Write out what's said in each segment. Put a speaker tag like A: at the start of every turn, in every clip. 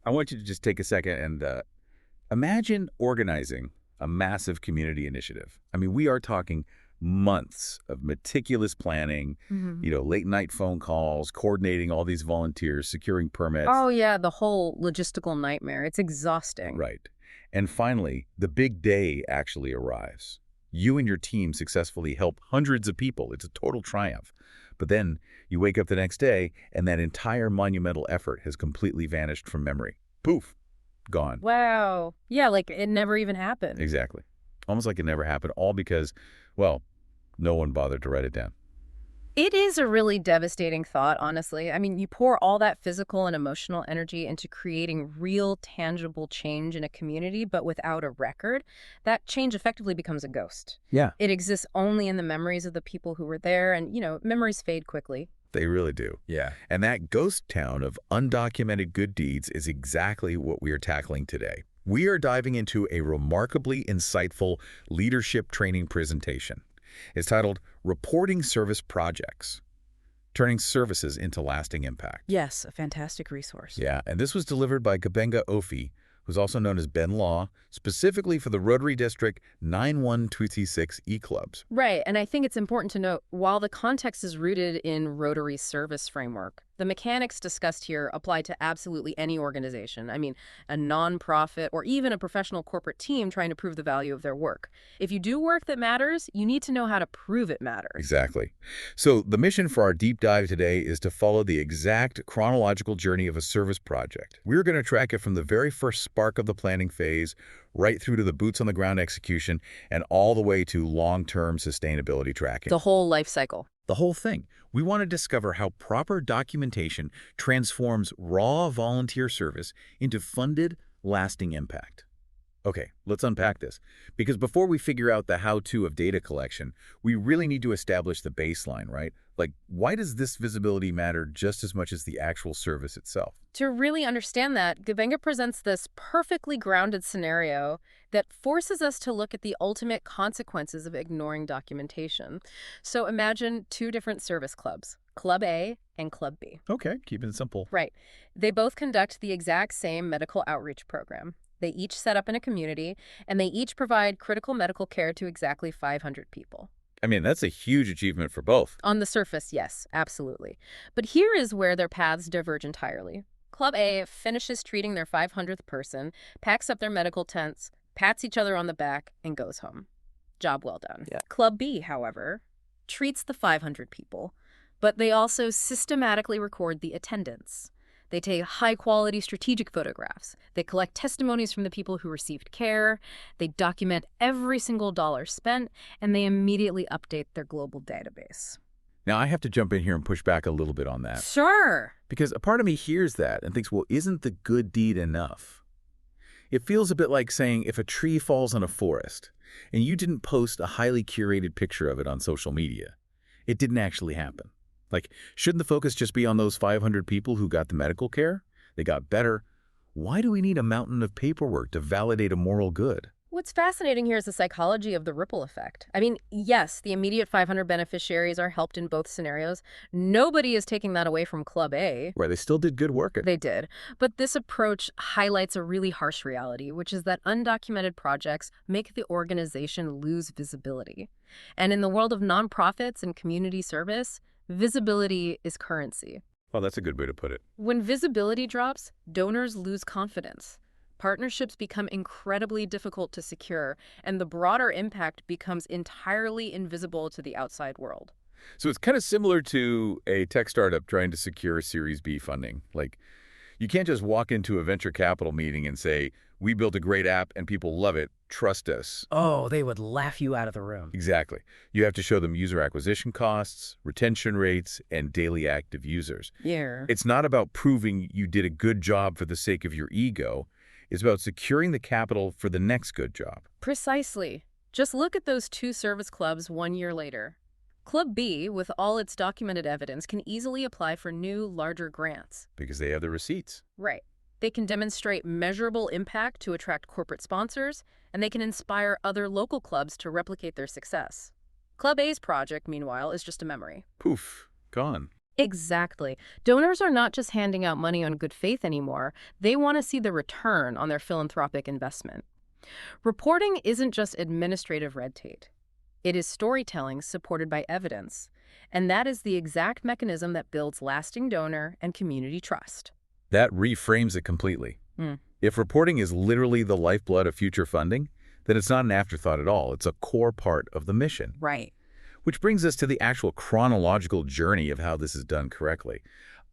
A: I want you to just take a second and imagine organizing a massive community initiative. I mean, we are talking months of meticulous planning, late night phone calls, coordinating all these volunteers, securing permits.
B: Oh, yeah, the whole logistical nightmare. It's exhausting.
A: Right. And finally, the big day actually arrives. You and your team successfully help hundreds of people. It's a total triumph. But then you wake up the next day and that entire monumental effort has completely vanished from memory. Poof, gone.
B: Wow. Yeah, like it never even happened.
A: Exactly. Almost like it never happened, all because, well, no one bothered to write it down.
B: It is a really devastating thought, honestly. I mean, you pour all that physical and emotional energy into creating real, tangible change in a community, but without a record, that change effectively becomes a ghost.
A: Yeah.
B: It exists only in the memories of the people who were there, and, memories fade quickly.
A: They really do.
C: Yeah.
A: And that ghost town of undocumented good deeds is exactly what we are tackling today. We are diving into a remarkably insightful leadership training presentation. It's titled Reporting Service Projects, Turning Services into Lasting Impact.
B: Yes, a fantastic resource.
A: Yeah, and this was delivered by Gbenga Ofi, who's also known as Ben Law, specifically for the Rotary District 91236 E-Clubs.
B: Right, and I think it's important to note, while the context is rooted in Rotary's service framework, the mechanics discussed here apply to absolutely any organization. I mean, a nonprofit or even a professional corporate team trying to prove the value of their work. If you do work that matters, you need to know how to prove it matters.
A: Exactly. So the mission for our deep dive today is to follow the exact chronological journey of a service project. We're going to track it from the very first spark of the planning phase, right through to the boots-on-the-ground execution, and all the way to long-term sustainability tracking.
B: The whole life cycle.
A: The whole thing. We want to discover how proper documentation transforms raw volunteer service into funded, lasting impact. Okay, let's unpack this. Because before we figure out the how-to of data collection, we really need to establish the baseline, right? Like, why does this visibility matter just as much as the actual service itself?
B: To really understand that, Gbenga presents this perfectly grounded scenario that forces us to look at the ultimate consequences of ignoring documentation. So imagine two different service clubs, Club A and Club B.
A: Okay, keeping it simple.
B: Right. They both conduct the exact same medical outreach program. They each set up in a community, and they each provide critical medical care to exactly 500 people.
A: I mean, that's a huge achievement for both.
B: On the surface, yes, absolutely. But here is where their paths diverge entirely. Club A finishes treating their 500th person, packs up their medical tents, pats each other on the back, and goes home. Job well done.
C: Yeah.
B: Club B, however, treats the 500 people, but they also systematically record the attendance. They take high-quality strategic photographs. They collect testimonies from the people who received care. They document every single dollar spent, and they immediately update their global database.
A: Now, I have to jump in here and push back a little bit on that.
B: Sure.
A: Because a part of me hears that and thinks, well, isn't the good deed enough? It feels a bit like saying if a tree falls on a forest and you didn't post a highly curated picture of it on social media, it didn't actually happen. Like, shouldn't the focus just be on those 500 people who got the medical care? They got better. Why do we need a mountain of paperwork to validate a moral good?
B: What's fascinating here is the psychology of the ripple effect. I mean, yes, the immediate 500 beneficiaries are helped in both scenarios. Nobody is taking that away from Club A.
A: Right, they still did good work.
B: They did. But this approach highlights a really harsh reality, which is that undocumented projects make the organization lose visibility. And in the world of nonprofits and community service, visibility is currency.
A: Well, that's a good way to put it.
B: When visibility drops, donors lose confidence. Partnerships become incredibly difficult to secure, and the broader impact becomes entirely invisible to the outside world.
A: So it's kind of similar to a tech startup trying to secure Series B funding. Like, you can't just walk into a venture capital meeting and say, we built a great app and people love it, trust us.
C: Oh, they would laugh you out of the room.
A: Exactly. You have to show them user acquisition costs, retention rates, and daily active users.
B: Yeah.
A: It's not about proving you did a good job for the sake of your ego. It's about securing the capital for the next good job.
B: Precisely. Just look at those two service clubs 1 year later. Club B, with all its documented evidence, can easily apply for new, larger grants.
A: Because they have the receipts.
B: Right. They can demonstrate measurable impact to attract corporate sponsors, and they can inspire other local clubs to replicate their success. Club A's project, meanwhile, is just a memory.
A: Poof, gone.
B: Exactly. Donors are not just handing out money on good faith anymore. They want to see the return on their philanthropic investment. Reporting isn't just administrative red tape. It is storytelling supported by evidence. And that is the exact mechanism that builds lasting donor and community trust.
A: That reframes it completely.
B: Mm.
A: If reporting is literally the lifeblood of future funding, then it's not an afterthought at all. It's a core part of the mission.
B: Right.
A: Which brings us to the actual chronological journey of how this is done correctly.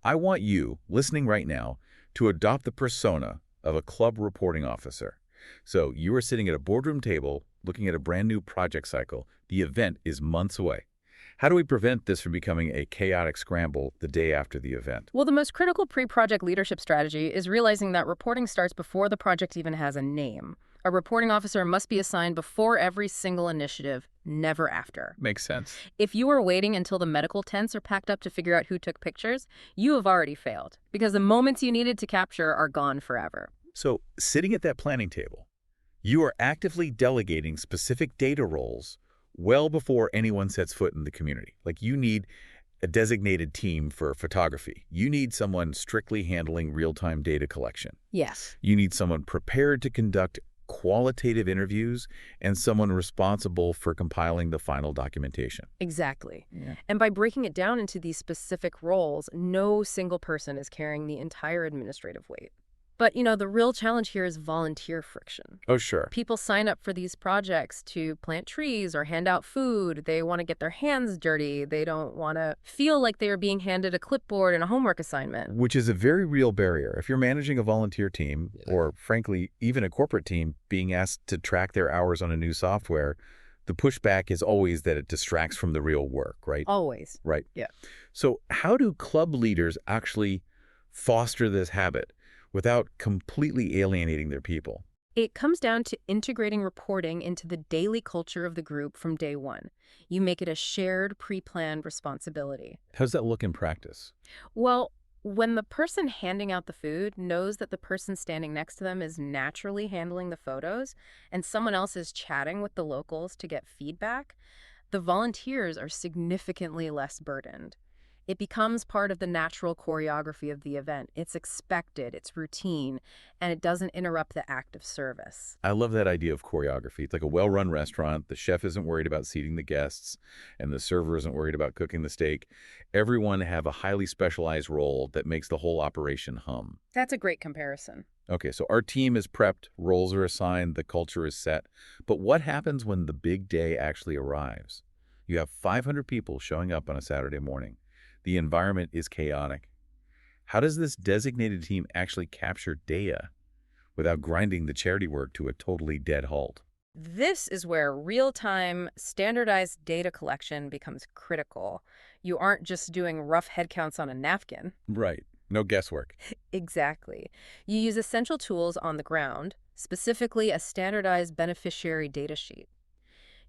A: I want you, listening right now, to adopt the persona of a club reporting officer. So you are sitting at a boardroom table, looking at a brand new project cycle. The event is months away. How do we prevent this from becoming a chaotic scramble the day after the event?
B: Well, the most critical pre-project leadership strategy is realizing that reporting starts before the project even has a name. A reporting officer must be assigned before every single initiative, never after.
A: Makes sense.
B: If you are waiting until the medical tents are packed up to figure out who took pictures, you have already failed, because the moments you needed to capture are gone forever.
A: So, sitting at that planning table, you are actively delegating specific data roles well before anyone sets foot in the community. Like, you need a designated team for photography. You need someone strictly handling real-time data collection.
B: Yes.
A: You need someone prepared to conduct qualitative interviews and someone responsible for compiling the final documentation.
B: Exactly.
A: Yeah.
B: And by breaking it down into these specific roles, no single person is carrying the entire administrative weight. But, the real challenge here is volunteer friction.
A: Oh, sure.
B: People sign up for these projects to plant trees or hand out food. They want to get their hands dirty. They don't want to feel like they are being handed a clipboard and a homework assignment.
A: Which is a very real barrier. If you're managing a volunteer team, or frankly, even a corporate team being asked to track their hours on a new software, the pushback is always that it distracts from the real work, right?
B: Always.
A: Right.
B: Yeah.
A: So how do club leaders actually foster this habit without completely alienating their people?
B: It comes down to integrating reporting into the daily culture of the group from day one. You make it a shared, pre-planned responsibility.
A: How does that look in practice?
B: Well, when the person handing out the food knows that the person standing next to them is naturally handling the photos and someone else is chatting with the locals to get feedback, the volunteers are significantly less burdened. It becomes part of the natural choreography of the event. It's expected, it's routine, and it doesn't interrupt the act of service.
A: I love that idea of choreography. It's like a well-run restaurant. The chef isn't worried about seating the guests, and the server isn't worried about cooking the steak. Everyone have a highly specialized role that makes the whole operation hum.
B: That's a great comparison.
A: Okay, so our team is prepped, roles are assigned, the culture is set. But what happens when the big day actually arrives? You have 500 people showing up on a Saturday morning. The environment is chaotic. How does this designated team actually capture data without grinding the charity work to a totally dead halt?
B: This is where real-time, standardized data collection becomes critical. You aren't just doing rough head counts on a napkin.
A: Right. No guesswork.
B: Exactly. You use essential tools on the ground, specifically a standardized beneficiary data sheet.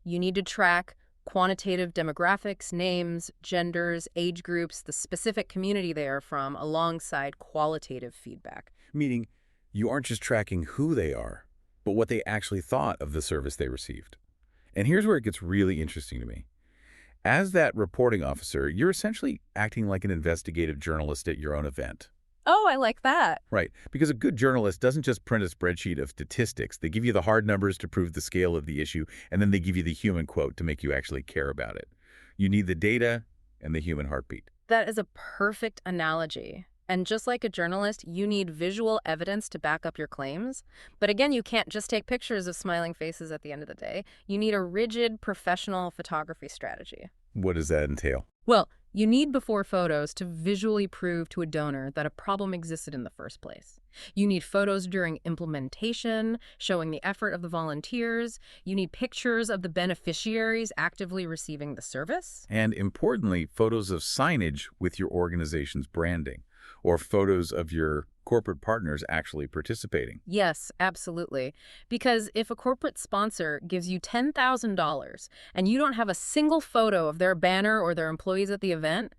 B: You need to track quantitative demographics, names, genders, age groups, the specific community they are from, alongside qualitative feedback.
A: Meaning, you aren't just tracking who they are, but what they actually thought of the service they received. And here's where it gets really interesting to me. As that reporting officer, you're essentially acting like an investigative journalist at your own event.
B: Oh, I like that.
A: Right, because a good journalist doesn't just print a spreadsheet of statistics. They give you the hard numbers to prove the scale of the issue, and then they give you the human quote to make you actually care about it. You need the data and the human heartbeat.
B: That is a perfect analogy. And just like a journalist, you need visual evidence to back up your claims. But again, you can't just take pictures of smiling faces at the end of the day. You need a rigid, professional photography strategy.
A: What does that entail?
B: Well, you need before photos to visually prove to a donor that a problem existed in the first place. You need photos during implementation, showing the effort of the volunteers. You need pictures of the beneficiaries actively receiving the service.
A: And importantly, photos of signage with your organization's branding, or photos of your corporate partners actually participating.
B: Yes, absolutely. Because if a corporate sponsor gives you $10,000 and you don't have a single photo of their banner or their employees at the event,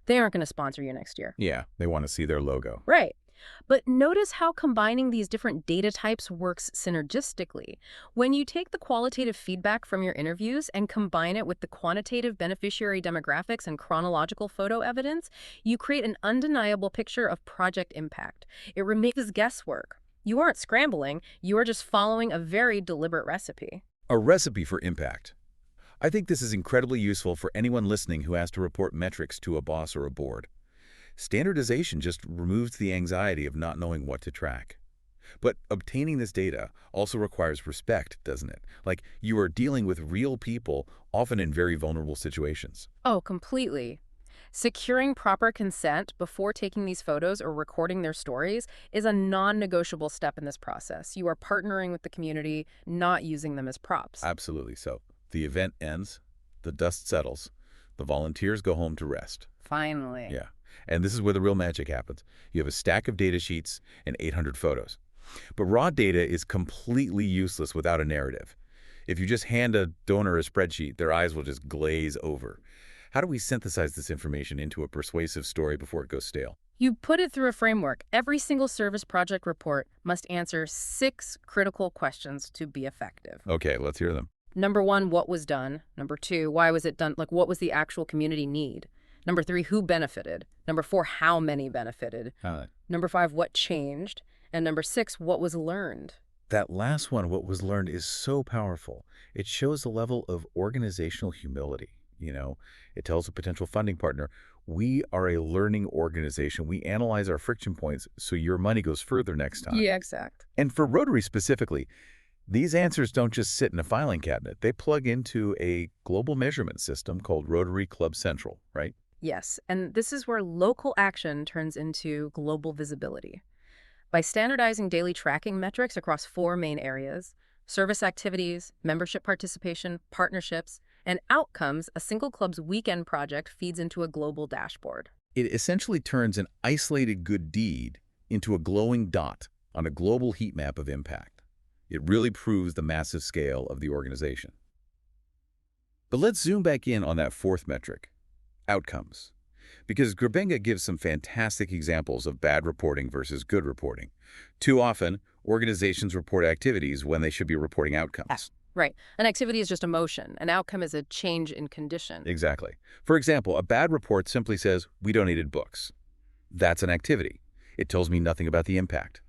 B: they aren't going to sponsor you next year.
A: Yeah, they want to see their logo.
B: Right. But notice how combining these different data types works synergistically. When you take the qualitative feedback from your interviews and combine it with the quantitative beneficiary demographics and chronological photo evidence, you create an undeniable picture of project impact. It removes guesswork. You aren't scrambling, you are just following a very deliberate recipe.
A: A recipe for impact. I think this is incredibly useful for anyone listening who has to report metrics to a boss or a board. Standardization just removes the anxiety of not knowing what to track. But obtaining this data also requires respect, doesn't it? Like you are dealing with real people, often in very vulnerable situations.
B: Oh, completely. Securing proper consent before taking these photos or recording their stories is a non-negotiable step in this process. You are partnering with the community, not using them as props.
A: Absolutely so. The event ends, the dust settles, the volunteers go home to rest.
B: Finally.
A: Yeah. And this is where the real magic happens. You have a stack of data sheets and 800 photos. But raw data is completely useless without a narrative. If you just hand a donor a spreadsheet, their eyes will just glaze over. How do we synthesize this information into a persuasive story before it goes stale?
B: You put it through a framework. Every single service project report must answer 6 critical questions to be effective.
A: Okay, let's hear them.
B: Number 1, what was done? Number 2, why was it done? Like, what was the actual community need? Number 3, who benefited? Number 4, how many benefited? Number 5, what changed? And number 6, what was learned?
A: That last one, what was learned, is so powerful. It shows a level of organizational humility. It tells a potential funding partner, we are a learning organization. We analyze our friction points so your money goes further next time.
B: Yeah, exact.
A: And for Rotary specifically, these answers don't just sit in a filing cabinet. They plug into a global measurement system called Rotary Club Central, right?
B: Yes, and this is where local action turns into global visibility. By standardizing daily tracking metrics across 4 main areas, service activities, membership participation, partnerships, and outcomes, a single club's weekend project feeds into a global dashboard.
A: It essentially turns an isolated good deed into a glowing dot on a global heat map of impact. It really proves the massive scale of the organization. But let's zoom back in on that 4th metric, outcomes. Because Gbenga gives some fantastic examples of bad reporting versus good reporting. Too often, organizations report activities when they should be reporting outcomes.
B: Right. An activity is just a motion. An outcome is a change in condition.
A: Exactly. For example, a bad report simply says, we donated books. That's an activity. It tells me nothing about the impact.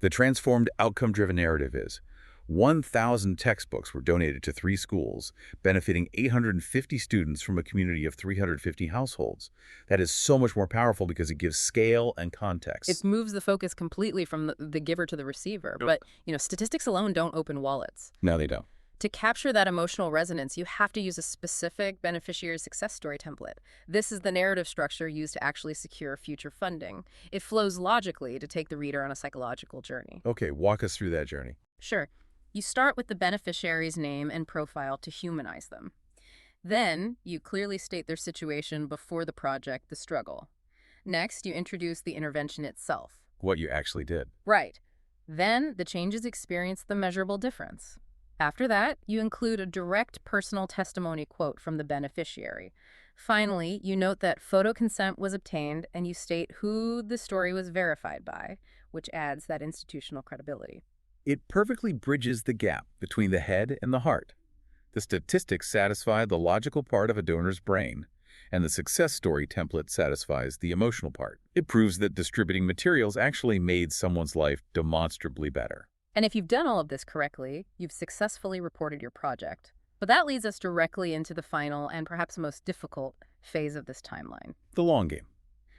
A: The transformed outcome-driven narrative is, 1,000 textbooks were donated to 3 schools, benefiting 850 students from a community of 350 households. That is so much more powerful because it gives scale and context.
B: It moves the focus completely from the giver to the receiver. But, statistics alone don't open wallets.
A: No, they don't.
B: To capture that emotional resonance, you have to use a specific beneficiary success story template. This is the narrative structure used to actually secure future funding. It flows logically to take the reader on a psychological journey.
A: Okay, walk us through that journey.
B: Sure. You start with the beneficiary's name and profile to humanize them. Then, you clearly state their situation before the project, the struggle. Next, you introduce the intervention itself.
A: What you actually did.
B: Right. Then, the changes experience the measurable difference. After that, you include a direct personal testimony quote from the beneficiary. Finally, you note that photo consent was obtained and you state who the story was verified by, which adds that institutional credibility.
A: It perfectly bridges the gap between the head and the heart. The statistics satisfy the logical part of a donor's brain, and the success story template satisfies the emotional part. It proves that distributing materials actually made someone's life demonstrably better.
B: And if you've done all of this correctly, you've successfully reported your project. But that leads us directly into the final and perhaps most difficult phase of this timeline.
A: The long game.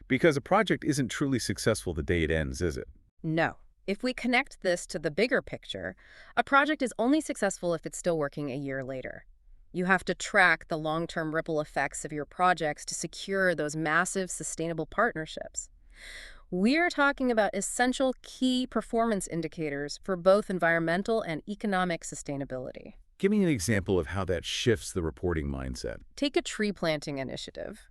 A: Because a project isn't truly successful the day it ends, is it?
B: No. If we connect this to the bigger picture, a project is only successful if it's still working a year later. You have to track the long-term ripple effects of your projects to secure those massive sustainable partnerships. We're talking about essential key performance indicators for both environmental and economic sustainability.
A: Give me an example of how that shifts the reporting mindset.
B: Take a tree planting initiative.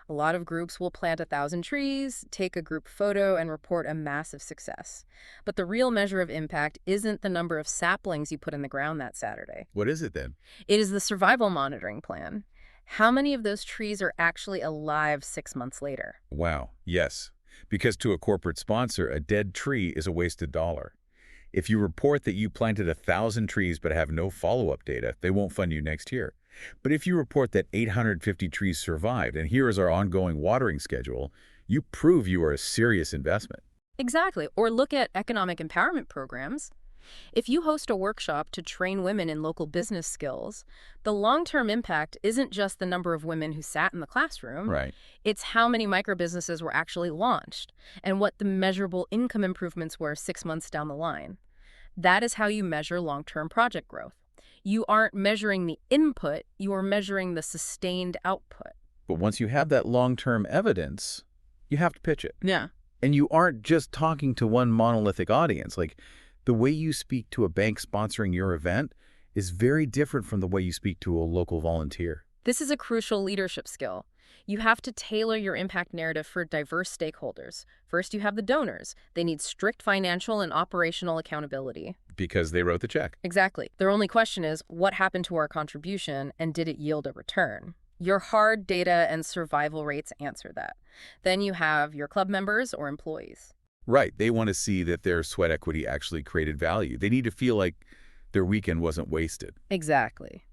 B: A lot of groups will plant 1,000 trees, take a group photo, and report a massive success. But the real measure of impact isn't the number of saplings you put in the ground that Saturday.
A: What is it then?
B: It is the survival monitoring plan. How many of those trees are actually alive 6 months later?
A: Wow, yes. Because to a corporate sponsor, a dead tree is a wasted dollar. If you report that you planted 1,000 trees but have no follow-up data, they won't fund you next year. But if you report that 850 trees survived, and here is our ongoing watering schedule, you prove you are a serious investment.
B: Exactly. Or look at economic empowerment programs. If you host a workshop to train women in local business skills, the long-term impact isn't just the number of women who sat in the classroom.
A: Right.
B: It's how many microbusinesses were actually launched and what the measurable income improvements were 6 months down the line. That is how you measure long-term project growth. You aren't measuring the input, you are measuring the sustained output.
A: But once you have that long-term evidence, you have to pitch it.
B: Yeah.
A: And you aren't just talking to one monolithic audience. Like, the way you speak to a bank sponsoring your event is very different from the way you speak to a local volunteer.
B: This is a crucial leadership skill. You have to tailor your impact narrative for diverse stakeholders. First, you have the donors. They need strict financial and operational accountability.
A: Because they wrote the check.
B: Exactly. Their only question is, what happened to our contribution and did it yield a return? Your hard data and survival rates answer that. Then you have your club members or employees.
A: Right. They want to see that their sweat equity actually created value. They need to feel like their weekend wasn't wasted.
B: Exactly.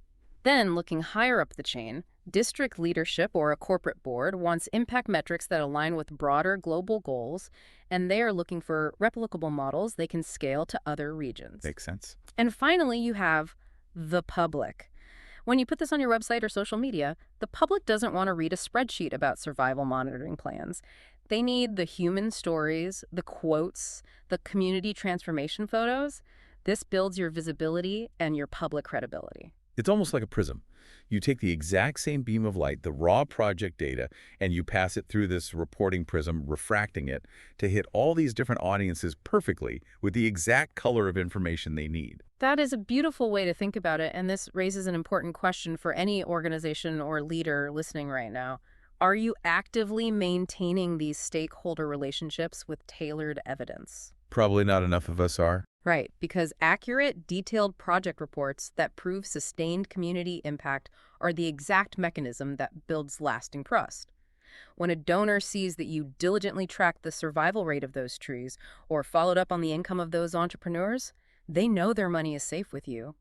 B: Then, looking higher up the chain, district leadership or a corporate board wants impact metrics that align with broader global goals, and they are looking for replicable models they can scale to other regions.
A: Makes sense.
B: And finally, you have the public. When you put this on your website or social media, the public doesn't want to read a spreadsheet about survival monitoring plans. They need the human stories, the quotes, the community transformation photos. This builds your visibility and your public credibility.
A: It's almost like a prism. You take the exact same beam of light, the raw project data, and you pass it through this reporting prism, refracting it to hit all these different audiences perfectly with the exact color of information they need.
B: That is a beautiful way to think about it, and this raises an important question for any organization or leader listening right now. Are you actively maintaining these stakeholder relationships with tailored evidence?
A: Probably not enough of us are.
B: Right, because accurate, detailed project reports that prove sustained community impact are the exact mechanism that builds lasting trust. When a donor sees that you diligently tracked the survival rate of those trees or followed up on the income of those entrepreneurs, they know their money is safe with you.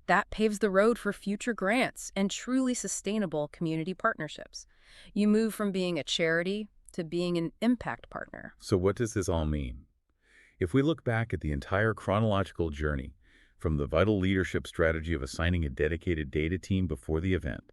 B: That paves the road for future grants and truly sustainable community partnerships. You move from being a charity to being an impact partner.
A: So what does this all mean? If we look back at the entire chronological journey, from the vital leadership strategy of assigning a dedicated data team before the event,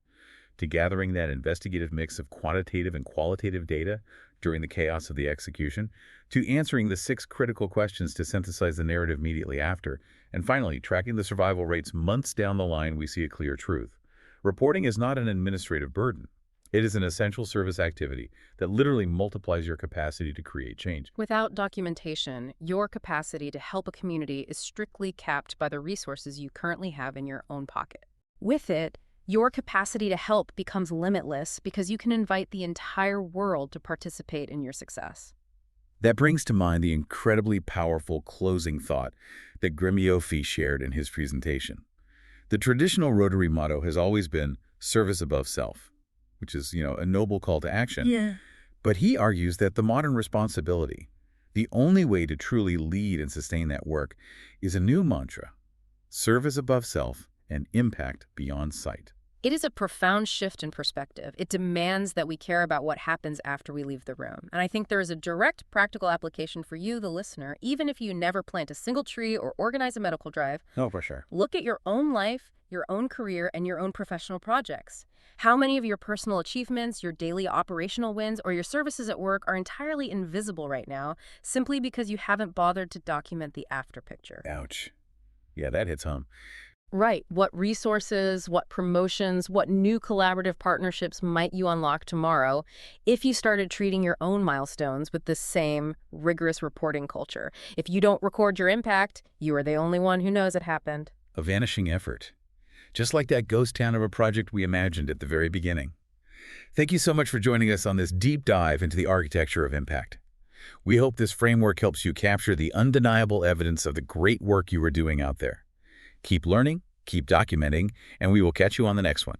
A: to gathering that investigative mix of quantitative and qualitative data during the chaos of the execution, to answering the 6 critical questions to synthesize the narrative immediately after, and finally, tracking the survival rates months down the line, we see a clear truth. Reporting is not an administrative burden. It is an essential service activity that literally multiplies your capacity to create change.
B: Without documentation, your capacity to help a community is strictly capped by the resources you currently have in your own pocket. With it, your capacity to help becomes limitless because you can invite the entire world to participate in your success.
A: That brings to mind the incredibly powerful closing thought that Gbenga Ofi shared in his presentation. The traditional Rotary motto has always been service above self, which is, a noble call to action.
B: Yeah.
A: But he argues that the modern responsibility, the only way to truly lead and sustain that work, is a new mantra: service above self and impact beyond sight.
B: It is a profound shift in perspective. It demands that we care about what happens after we leave the room. And I think there is a direct practical application for you, the listener, even if you never plant a single tree or organize a medical drive.
C: Oh, for sure.
B: Look at your own life, your own career, and your own professional projects. How many of your personal achievements, your daily operational wins, or your services at work are entirely invisible right now simply because you haven't bothered to document the after picture?
A: Ouch. Yeah, that hits home.
B: Right. What resources, what promotions, what new collaborative partnerships might you unlock tomorrow if you started treating your own milestones with the same rigorous reporting culture? If you don't record your impact, you are the only one who knows it happened.
A: A vanishing effort. Just like that ghost town of a project we imagined at the very beginning. Thank you so much for joining us on this deep dive into the architecture of impact. We hope this framework helps you capture the undeniable evidence of the great work you are doing out there. Keep learning, keep documenting, and we will catch you on the next one.